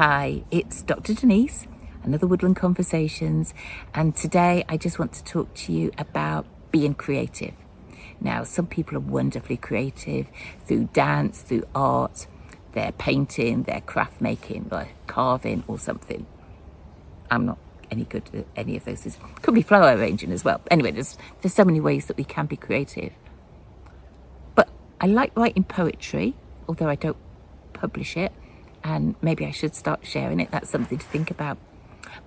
Hi, it's Dr. Denise, another Woodland Conversations, and today I just want to talk to you about being creative. Now, some people are wonderfully creative through dance, through art, they're painting, they're craft making, or carving or something. I'm not any good at any of those. It could be flower arranging as well. Anyway, there's so many ways that we can be creative. But I like writing poetry, although I don't publish it, and maybe I should start sharing it. That's something to think about.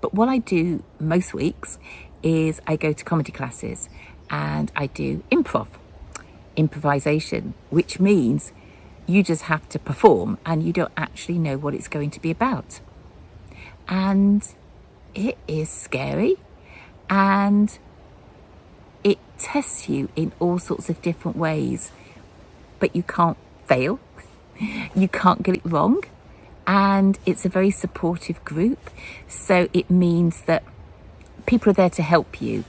But what I do most weeks is I go to comedy classes and I do improvisation, which means you just have to perform and you don't actually know what it's going to be about. And it is scary and it tests you in all sorts of different ways, but you can't fail, you can't get it wrong, and it's a very supportive group, so it means that people are there to help you.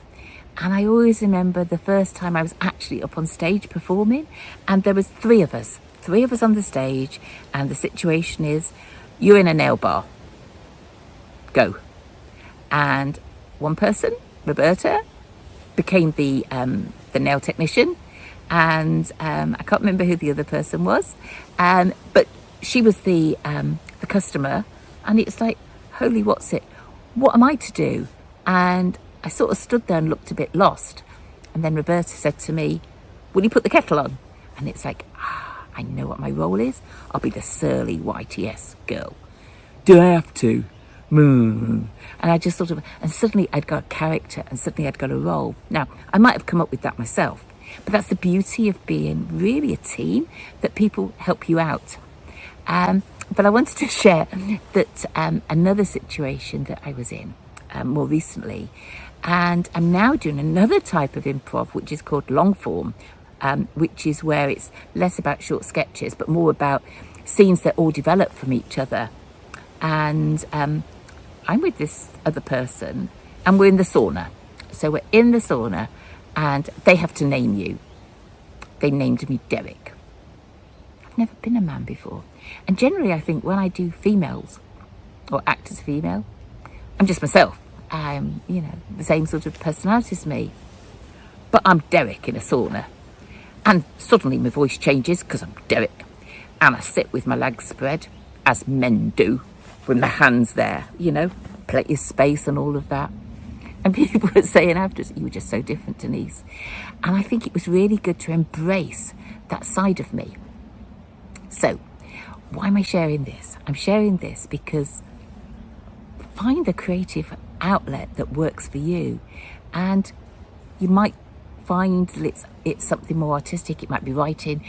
And I always remember the first time I was actually up on stage performing, and there was three of us on the stage, and the situation is you're in a nail bar, go. And one person, Roberta, became the nail technician, and I can't remember who the other person was, but she was the customer, and it's like, holy what's it, what am I to do? And I sort of stood there and looked a bit lost, and then Roberta said to me, will you put the kettle on? And it's like, I know what my role is. I'll be the surly YTS girl. Do I have to? And I just sort of, and suddenly I'd got a character, and suddenly I'd got a role. Now, I might have come up with that myself, but that's the beauty of being really a team, that people help you out. But I wanted to share that another situation that I was in more recently, and I'm now doing another type of improv, which is called long form, which is where it's less about short sketches, but more about scenes that all develop from each other. And I'm with this other person, and we're in the sauna. So we're in the sauna, and they have to name you. They named me Derek. I've never been a man before. And generally, I think when I do females, or act as a female, I'm just myself. I'm, the same sort of personality as me. But I'm Derek in a sauna. And suddenly my voice changes because I'm Derek. And I sit with my legs spread, as men do, with my hands there, plenty of space and all of that. And people were saying afterwards, you were just so different, Denise. And I think it was really good to embrace that side of me. So, why am I sharing this? I'm sharing this because find the creative outlet that works for you. And you might find that it's something more artistic. It might be writing,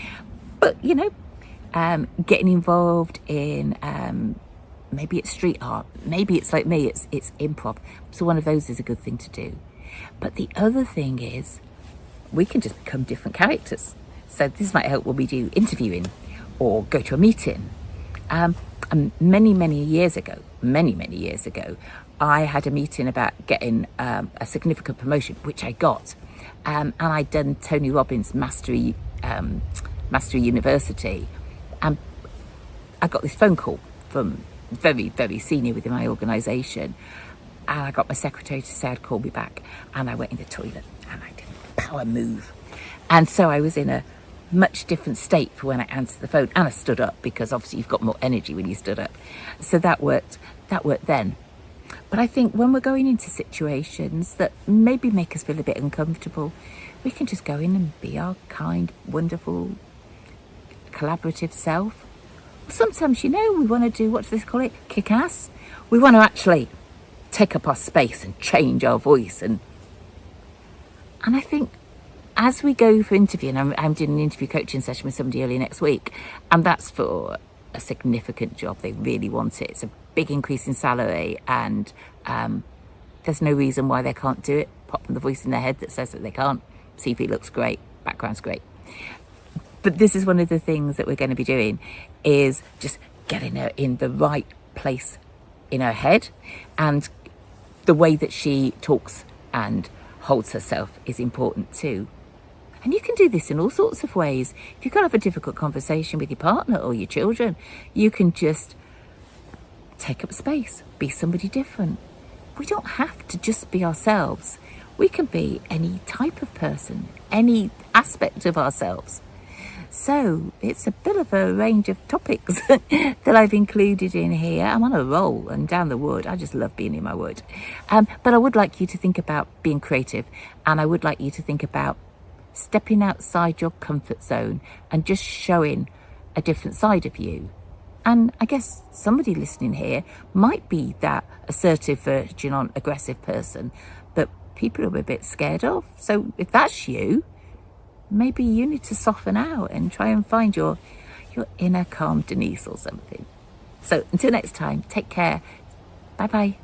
but, getting involved in... maybe it's street art, maybe it's like me, it's improv. So one of those is a good thing to do. But the other thing is, we can just become different characters. So this might help when we do interviewing or go to a meeting. Many years ago, I had a meeting about getting a significant promotion, which I got. And I'd done Tony Robbins' Mastery University. And I got this phone call from very, very senior within my organisation, and I got my secretary to say I'd call me back, and I went in the toilet and I did a power move, and so I was in a much different state for when I answered the phone, and I stood up because obviously you've got more energy when you stood up, so that worked then. But I think when we're going into situations that maybe make us feel a bit uncomfortable, we can just go in and be our kind, wonderful, collaborative self. Sometimes, we want to do, what do they call it? Kick ass. We want to actually take up our space and change our voice. And I think as we go for interview, and I'm doing an interview coaching session with somebody early next week, and that's for a significant job. They really want it. It's a big increase in salary, and there's no reason why they can't do it. Pop them the voice in their head that says that they can't. CV looks great, background's great. But this is one of the things that we're going to be doing, is just getting her in the right place in her head, and the way that she talks and holds herself is important too. And you can do this in all sorts of ways. If you've got to have a difficult conversation with your partner or your children, you can just take up space, be somebody different. We don't have to just be ourselves. We can be any type of person, any aspect of ourselves. So it's a bit of a range of topics that I've included in here. I'm on a roll and down the wood. I just love being in my wood. But I would like you to think about being creative, and I would like you to think about stepping outside your comfort zone and just showing a different side of you. And I guess somebody listening here might be that assertive, virgin, aggressive person, but people are a bit scared of. So if that's you, maybe you need to soften out and try and find your inner calm Denise or something. So until next time, take care. Bye-bye.